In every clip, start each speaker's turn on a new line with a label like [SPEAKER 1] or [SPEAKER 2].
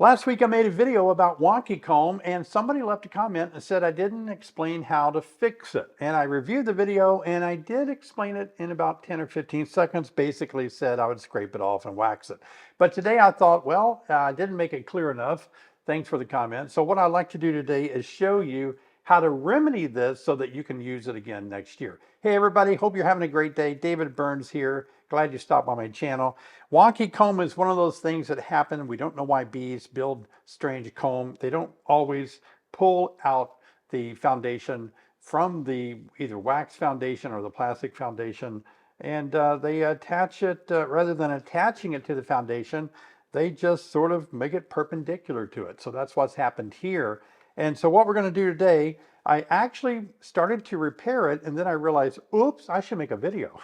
[SPEAKER 1] Last week I made a video about wonky comb and somebody left a comment and said I didn't explain how to fix it. And I reviewed the video and I did explain it in about 10 or 15 seconds. Basically said I would scrape it off and wax it. But today I thought, well, I didn't make it clear enough. Thanks for the comment. So what I'd like to do today is show you how to remedy this so that you can use it again next year. Hey everybody, hope you're having a great day. David Burns here. Glad you stopped by my channel. Wonky comb is one of those things that happen. We don't know why bees build strange comb. They don't always pull out the foundation from the either wax foundation or the plastic foundation, and they attach it, rather than attaching it to the foundation, they just sort of make it perpendicular to it. So that's what's happened here. And so what we're going to do today, I actually started to repair it and then I realized, oops, I should make a video.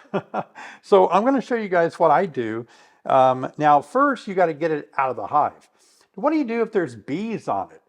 [SPEAKER 1] So I'm going to show you guys what I do. Now, first, you got to get it out of the hive. What do you do if there's bees on it?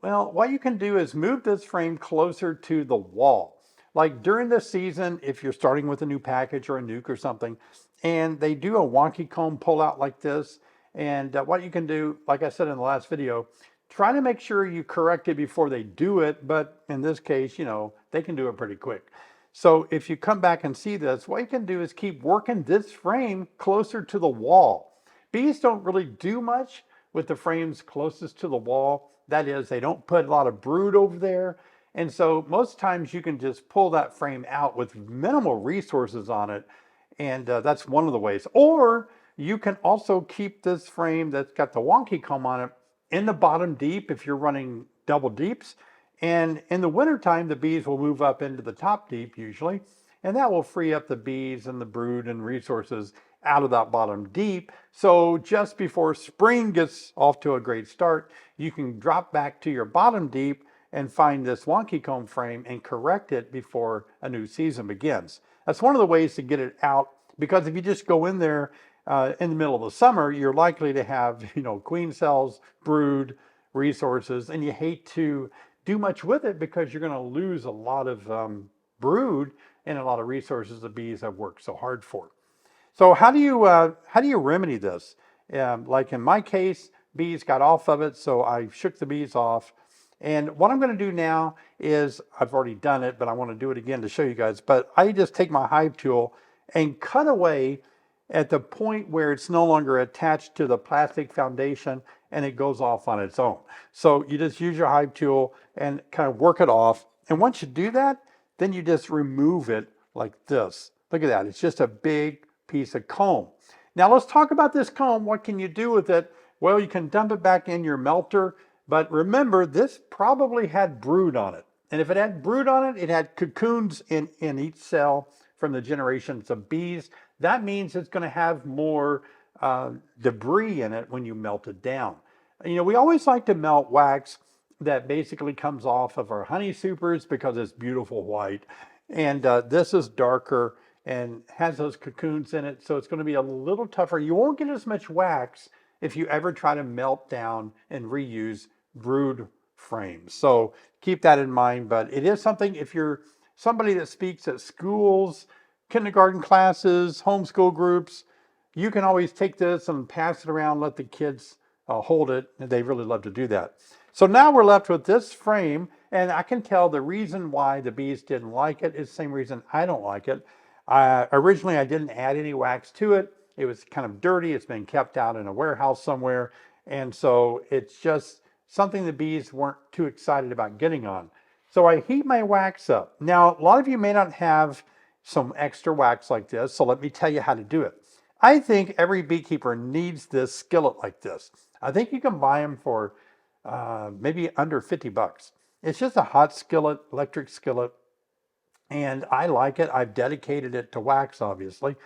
[SPEAKER 1] Well, what you can do is move this frame closer to the wall. Like during the season, if you're starting with a new package or a nuke or something, and they do a wonky comb pull out like this, and what you can do, like I said in the last video, try to make sure you correct it before they do it, but in this case, you know, they can do it pretty quick. So if you come back and see this, what you can do is keep working this frame closer to the wall. Bees don't really do much with the frames closest to the wall. That is, they don't put a lot of brood over there. And so most times you can just pull that frame out with minimal resources on it. And that's one of the ways. Or you can also keep this frame that's got the wonky comb on it in the bottom deep if you're running double deeps. And in the wintertime, the bees will move up into the top deep usually, and that will free up the bees and the brood and resources out of that bottom deep. So just before spring gets off to a great start, you can drop back to your bottom deep and find this wonky comb frame and correct it before a new season begins. That's one of the ways to get it out, because if you just go in there in the middle of the summer, you're likely to have, you know, queen cells, brood, resources, and you hate to do much with it because you're going to lose a lot of brood and a lot of resources the bees have worked so hard for. So how do you remedy this? Like in my case, bees got off of it, so I shook the bees off. And what I'm going to do now is, I've already done it, but I want to do it again to show you guys. But I just take my hive tool and cut away at the point where it's no longer attached to the plastic foundation and it goes off on its own. So you just use your hive tool and kind of work it off. And once you do that, then you just remove it like this. Look at that. It's just a big piece of comb. Now let's talk about this comb. What can you do with it? Well, you can dump it back in your melter, but remember, this probably had brood on it. And if it had brood on it, it had cocoons in each cell from the generations of bees. That means it's going to have more debris in it when you melt it down. You know, we always like to melt wax that basically comes off of our honey supers because it's beautiful white. And this is darker and has those cocoons in it, so it's going to be a little tougher. You won't get as much wax if you ever try to melt down and reuse brood frames. So keep that in mind, but it is something, if you're somebody that speaks at schools, kindergarten classes, homeschool groups, you can always take this and pass it around, let the kids hold it, and they really love to do that. So now we're left with this frame, and I can tell the reason why the bees didn't like it is the same reason I don't like it. Originally, I didn't add any wax to it. It was kind of dirty. It's been kept out in a warehouse somewhere, and so it's just something the bees weren't too excited about getting on. So I heat my wax up. Now, a lot of you may not have some extra wax like this, so let me tell you how to do it. I think every beekeeper needs this skillet like this. I think you can buy them for maybe under 50 bucks. It's just a hot skillet, electric skillet, and I like it. I've dedicated it to wax, obviously.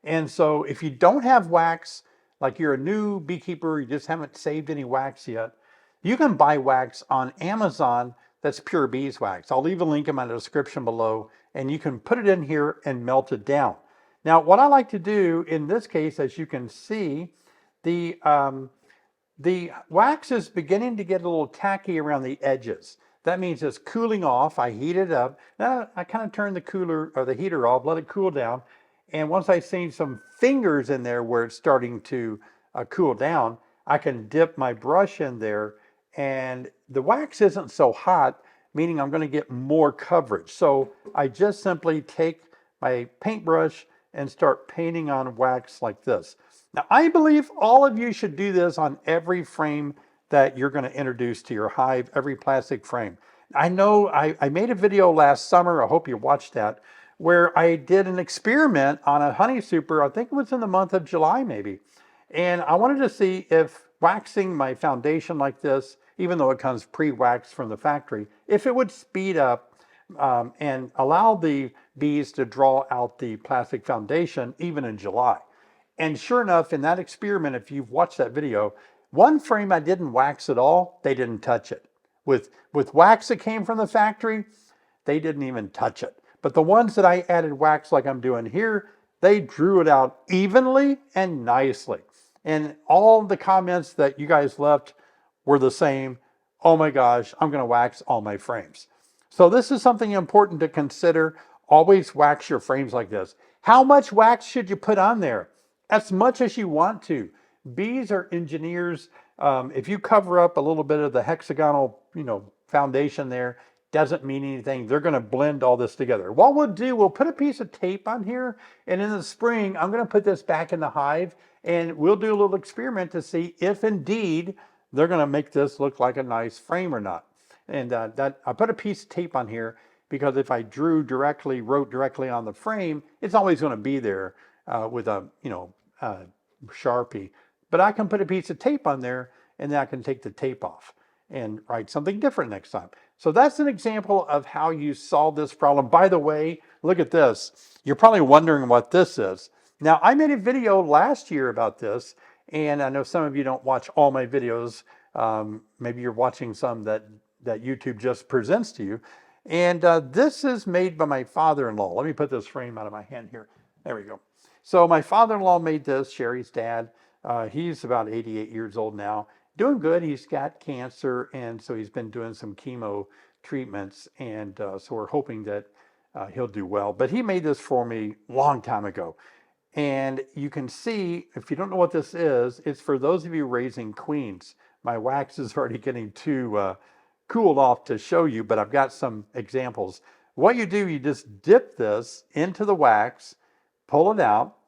[SPEAKER 1] And so if you don't have wax, like you're a new beekeeper, you just haven't saved any wax yet, you can buy wax on Amazon that's pure beeswax. I'll leave a link in my description below, and you can put it in here and melt it down. Now, what I like to do in this case, as you can see, the wax is beginning to get a little tacky around the edges. That means it's cooling off. I heat it up. Now I kind of turn the cooler or the heater off, let it cool down. And once I see some fingers in there where it's starting to cool down, I can dip my brush in there and the wax isn't so hot, meaning I'm going to get more coverage. So I just simply take my paintbrush and start painting on wax like this. Now, I believe all of you should do this on every frame that you're going to introduce to your hive, every plastic frame. I know I made a video last summer, I hope you watched that, where I did an experiment on a honey super, I think it was in the month of July maybe. And I wanted to see if waxing my foundation like this, even though it comes pre-waxed from the factory, if it would speed up and allow the bees to draw out the plastic foundation even in July. And sure enough, in that experiment, if you've watched that video, one frame I didn't wax at all, they didn't touch it. With wax that came from the factory, they didn't even touch it. But the ones that I added wax like I'm doing here, they drew it out evenly and nicely. And all the comments that you guys left were the same. Oh my gosh, I'm going to wax all my frames. So this is something important to consider. Always wax your frames like this. How much wax should you put on there? As much as you want to. Bees are engineers. If you cover up a little bit of the hexagonal, foundation there, doesn't mean anything. They're going to blend all this together. What we'll do, we'll put a piece of tape on here, and in the spring, I'm going to put this back in the hive, and we'll do a little experiment to see if indeed they're going to make this look like a nice frame or not. And I put a piece of tape on here because if I wrote directly on the frame, it's always going to be there with a, Sharpie. But I can put a piece of tape on there, and then I can take the tape off and write something different next time. So that's an example of how you solve this problem. By the way, look at this. You're probably wondering what this is. Now, I made a video last year about this, and I know some of you don't watch all my videos. Maybe you're watching some that YouTube just presents to you. And this is made by my father-in-law. Let me put this frame out of my hand here. There we go. So my father-in-law made this, Sherry's dad. He's about 88 years old now. Doing good. He's got cancer, and so he's been doing some chemo treatments, and so we're hoping that he'll do well. But he made this for me a long time ago. And you can see, if you don't know what this is, it's for those of you raising queens. My wax is already getting too cooled off to show you, but I've got some examples. What you do, you just dip this into the wax, pull it out,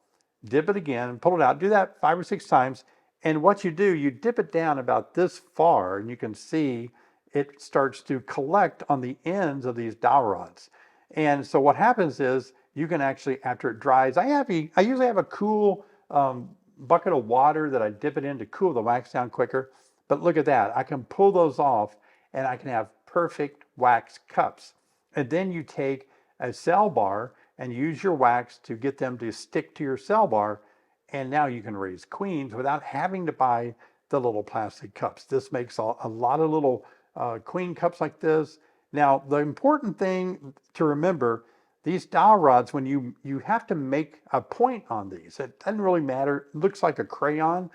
[SPEAKER 1] dip it again, pull it out. Do that 5 or 6 times. And what you do, you dip it down about this far, and you can see it starts to collect on the ends of these dowel rods. And so what happens is you can actually, after it dries, I usually have a cool bucket of water that I dip it in to cool the wax down quicker. But look at that. I can pull those off, and I can have perfect wax cups. And then you take a cell bar and use your wax to get them to stick to your cell bar. And now you can raise queens without having to buy the little plastic cups. This makes a lot of little queen cups like this. Now, the important thing to remember, these dowel rods, when you have to make a point on these, it doesn't really matter. It looks like a crayon,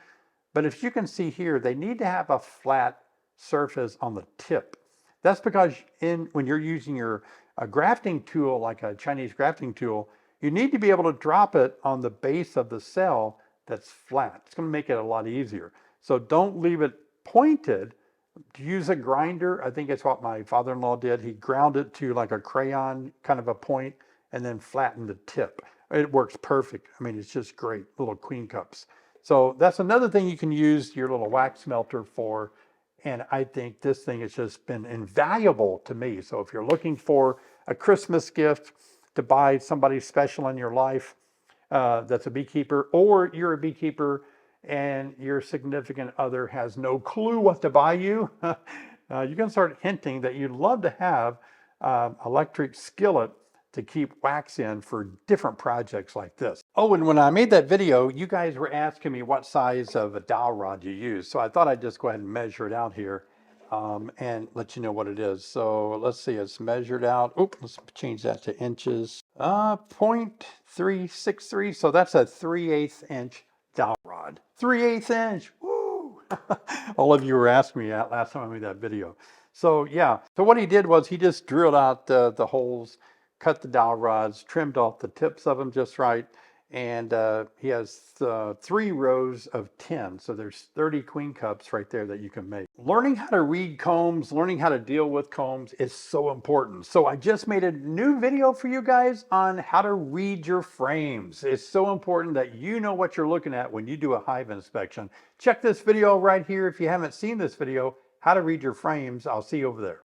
[SPEAKER 1] but if you can see here, they need to have a flat surface on the tip. That's because when you're using a grafting tool, like a Chinese grafting tool, you need to be able to drop it on the base of the cell that's flat. It's going to make it a lot easier. So don't leave it pointed. Use a grinder. I think it's what my father-in-law did. He ground it to like a crayon kind of a point and then flattened the tip. It works perfect. I mean, it's just great. Little queen cups. So that's another thing you can use your little wax melter for. And I think this thing has just been invaluable to me. So if you're looking for a Christmas gift to buy somebody special in your life that's a beekeeper, or you're a beekeeper and your significant other has no clue what to buy you, you can start hinting that you'd love to have electric skillet to keep wax in for different projects like this. Oh, and when I made that video, you guys were asking me what size of a dowel rod you use. So I thought I'd just go ahead and measure it out here and let you know what it is. So let's see, it's measured out. Oops, let's change that to inches. 0.363. So that's a 3/8 inch dowel rod. 3/8 inch. Woo! All of you were asking me that last time I made that video. So yeah, so what he did was he just drilled out the holes, cut the dowel rods, trimmed off the tips of them just right, And he has 3 rows of 10. So there's 30 queen cups right there that you can make. Learning how to read combs, learning how to deal with combs is so important. So I just made a new video for you guys on how to read your frames. It's so important that you know what you're looking at when you do a hive inspection. Check this video right here if you haven't seen this video, how to read your frames. I'll see you over there.